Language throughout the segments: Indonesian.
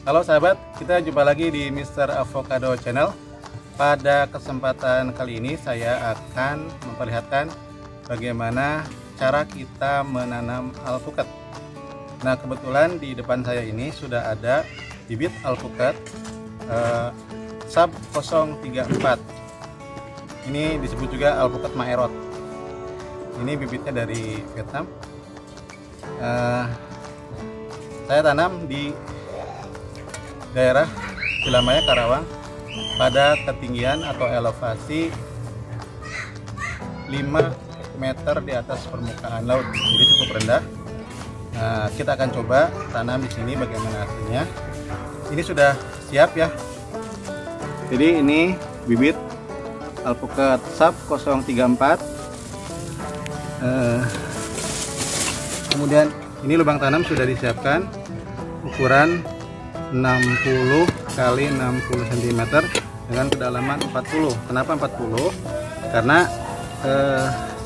Halo sahabat, kita jumpa lagi di Mr. Avocado Channel. Pada kesempatan kali ini saya akan memperlihatkan bagaimana cara kita menanam alpukat. Nah, kebetulan di depan saya ini sudah ada bibit alpukat Sub 034. Ini disebut juga alpukat Maerot. Ini bibitnya dari Vietnam. Saya tanam di daerah Cilamaya, Karawang pada ketinggian atau elevasi 5 meter di atas permukaan laut, jadi cukup rendah. Nah, kita akan coba tanam di sini bagaimana hasilnya. Ini sudah siap ya. Jadi ini bibit alpukat Sub 034. Kemudian ini lubang tanam sudah disiapkan ukuran 60 kali 60 cm dengan kedalaman 40. Kenapa 40? Karena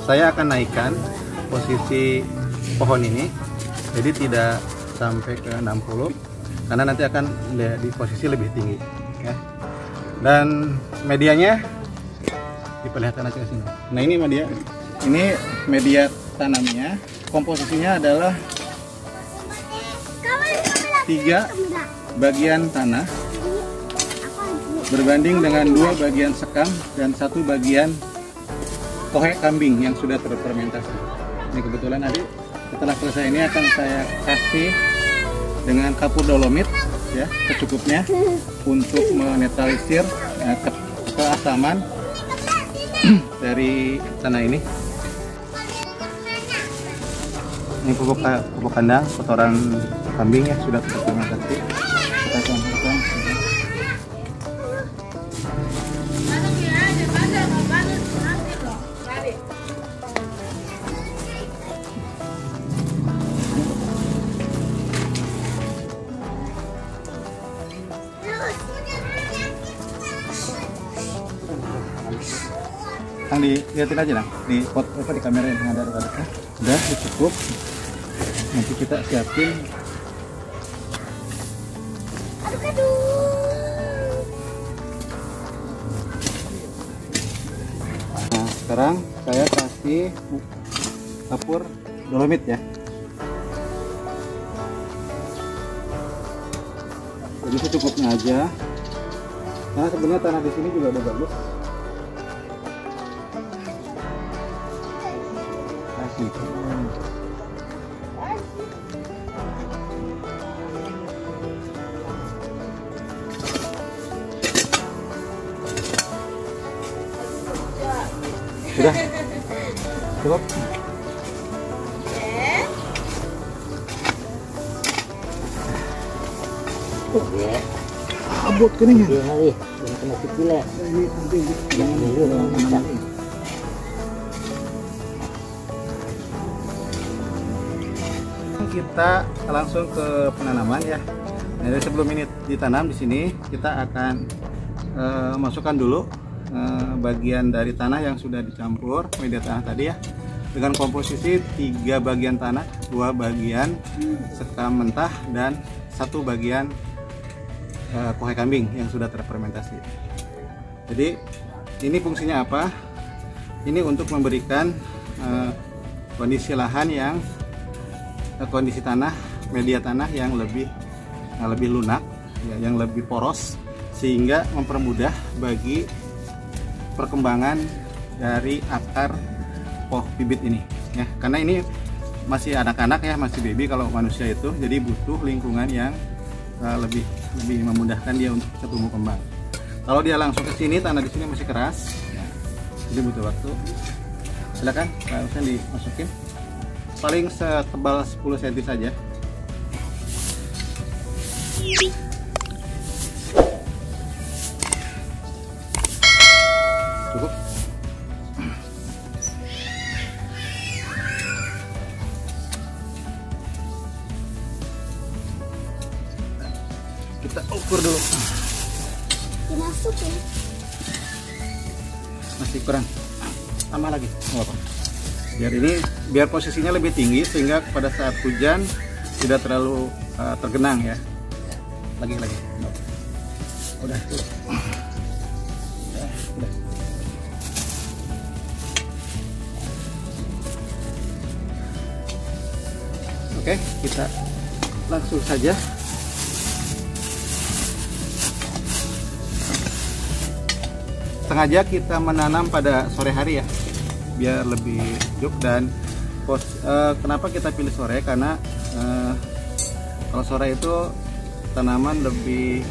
saya akan naikkan posisi pohon ini, jadi tidak sampai ke 60 karena nanti akan di posisi lebih tinggi ya. Dan medianya diperlihatkan aja ke sini. Nah, ini media tanamnya. Komposisinya adalah 3 bagian tanah berbanding dengan 2 bagian sekam dan 1 bagian kohe kambing yang sudah terfermentasi. Ini kebetulan tadi setelah selesai ini akan saya kasih dengan kapur dolomit ya secukupnya untuk menetralisir keasaman dari tanah ini. Ini pupuk kandang kotoran kambing ya sudah terfermentasi. Kita campurkan. Dilihatin aja lah di pot di kamera yang ada aduknya. Udah cukup. Nanti kita siapin. Nah, sekarang saya kasih kapur dolomit ya. Jadi secukupnya aja. Nah, sebenarnya tanah di sini juga udah bagus. Kasih. Sudah cukup. Abot kening ya. Kita langsung ke penanaman ya. Nah, sebelum ini ditanam di sini kita akan masukkan dulu bagian dari tanah yang sudah dicampur media tanah tadi ya, dengan komposisi 3 bagian tanah, 2 bagian sekam mentah dan 1 bagian kohe kambing yang sudah terfermentasi. Jadi ini fungsinya apa? Ini untuk memberikan kondisi lahan yang kondisi tanah, media tanah yang lebih lunak ya, yang lebih poros, sehingga mempermudah bagi perkembangan dari akar pohon bibit ini ya, karena ini masih anak-anak ya, masih baby kalau manusia itu, jadi butuh lingkungan yang lebih memudahkan dia untuk bisa tumbuh kembang. Kalau dia langsung ke sini, tanah di sini masih keras ya, jadi butuh waktu. Silakan langsung dimasukin, paling setebal 10 cm saja. Cukup. Kita ukur dulu. Dimasukin. Masih kurang. Tambah lagi. Nggak apa. Biar posisinya lebih tinggi sehingga pada saat hujan tidak terlalu tergenang ya. lagi. Udah tuh. Udah. Oke, kita langsung saja. Sengaja kita menanam pada sore hari ya, biar lebih sejuk. Dan kenapa kita pilih sore? Karena kalau sore itu tanaman lebih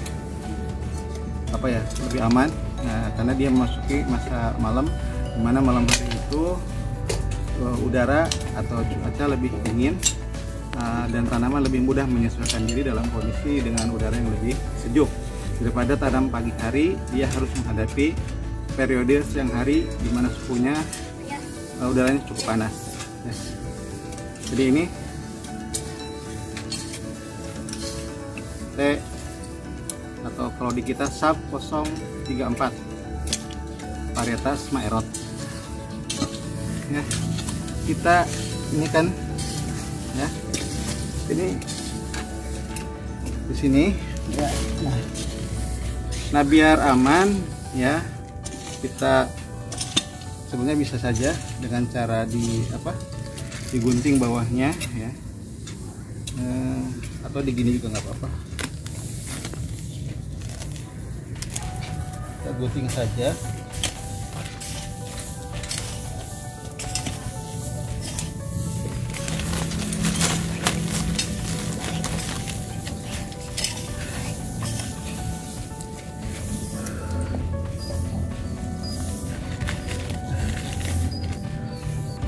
lebih aman. Nah, karena dia memasuki masa malam, dimana malam hari itu udara atau cuaca lebih dingin, dan tanaman lebih mudah menyesuaikan diri dalam kondisi dengan udara yang lebih sejuk daripada tanam pagi hari. Dia harus menghadapi periode siang hari di mana suhunya udaranya cukup panas. Jadi ini T atau kalau di kita SAB 034 varietas Maerot. Ya, kita ini kan ya, ini di sini ya. Nah, biar aman ya, kita sebenarnya bisa saja dengan cara digunting bawahnya ya, atau digini juga nggak apa-apa. Kita gunting saja.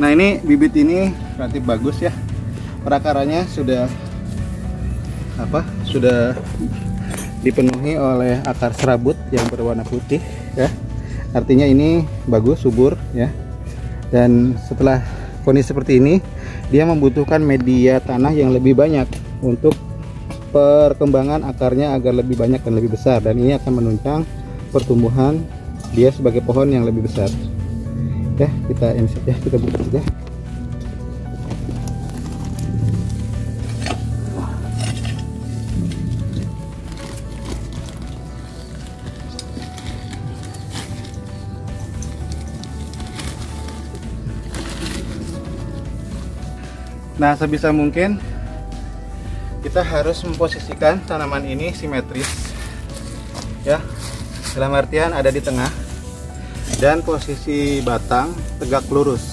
Nah, ini bibit ini relatif bagus ya, perakarannya sudah dipenuhi oleh akar serabut yang berwarna putih ya, artinya ini bagus, subur ya. Dan setelah kondisi seperti ini, dia membutuhkan media tanah yang lebih banyak untuk perkembangan akarnya agar lebih banyak dan lebih besar, dan ini akan menunjang pertumbuhan dia sebagai pohon yang lebih besar. Ya, kita insert ya, kita buka saja. Nah, sebisa mungkin kita harus memposisikan tanaman ini simetris ya, dalam artian ada di tengah, dan posisi batang tegak lurus.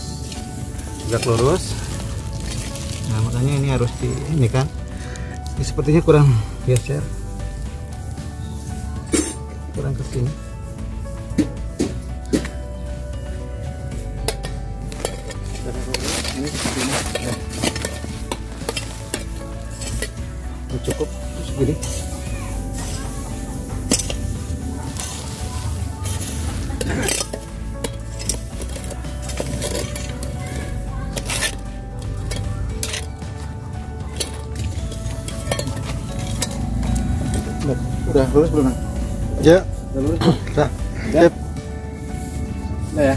Nah, makanya ini harus ini kan, ini sepertinya kurang geser, kurang ke sini. Ini seperti ini ya. Cukup segini. Udah lurus belum? Ya, udah lurus. Udah. Siap. Nah ya.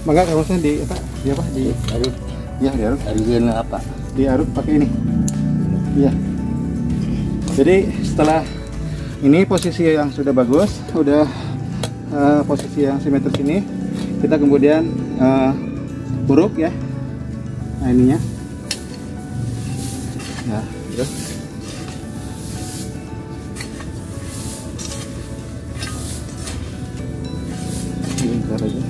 Maka harusnya diaduk. Ya, diaduk. Adukin apa? Diaduk pakai ini. Iya. Jadi setelah ini posisi yang sudah bagus, udah posisi yang simetris ini, kita kemudian uruk ya. Nah, ininya. Ya, terus. Lingkar aja.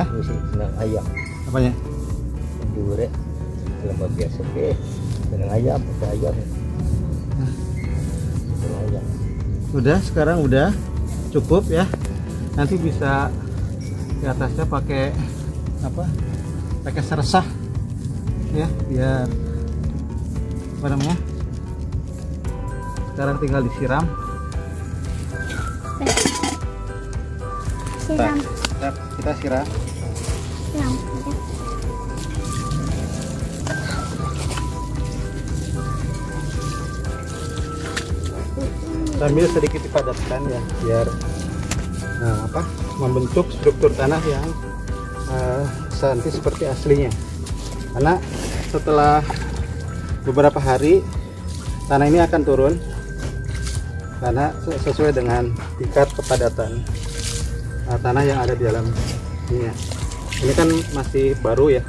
Hah? Mesti senang ayam. Apanya? Dure. Lembab biasa deh. Senang ayam, pakai ayam. Senang ayam. Udah, sekarang udah cukup ya. Nanti bisa di atasnya pakai apa? Pakai seresah ya, biar apa namanya? Sekarang tinggal disiram. Siram. Kita siram. Siram. Sambil sedikit dipadatkan ya, biar membentuk struktur tanah yang nanti seperti aslinya. Karena setelah beberapa hari tanah ini akan turun karena sesuai dengan tingkat kepadatan tanah yang ada di dalam ini ya. Ini kan masih baru ya,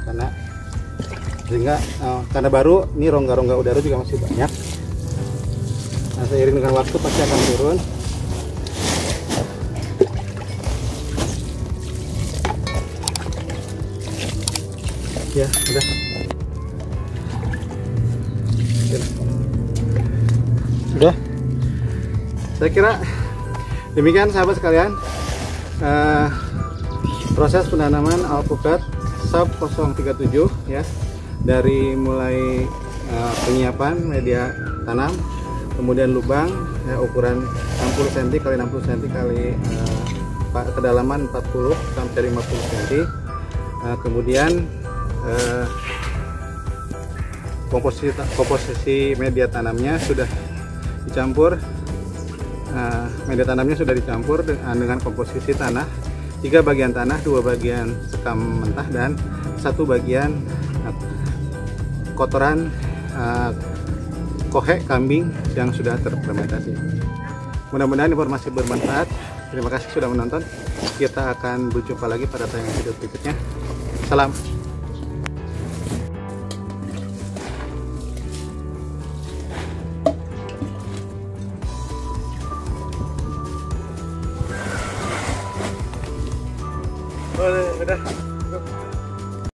sehingga karena baru ini rongga-rongga udara juga masih banyak. Nah, seiring dengan waktu pasti akan turun. Ya, udah. Sudah. Saya kira demikian sahabat sekalian. Proses penanaman alpukat SAP 037 ya, dari mulai penyiapan media tanam, kemudian lubang ya, ukuran 60 cm x 60 cm kali kedalaman 40 sampai 50 cm. Kemudian komposisi media tanamnya sudah dicampur. Media tanamnya sudah dicampur dengan komposisi tanah, 3 bagian tanah, 2 bagian sekam mentah, dan 1 bagian kotoran kohek kambing yang sudah terfermentasi. Mudah-mudahan informasi bermanfaat. Terima kasih sudah menonton. Kita akan berjumpa lagi pada tayangan video berikutnya. Salam. Udah.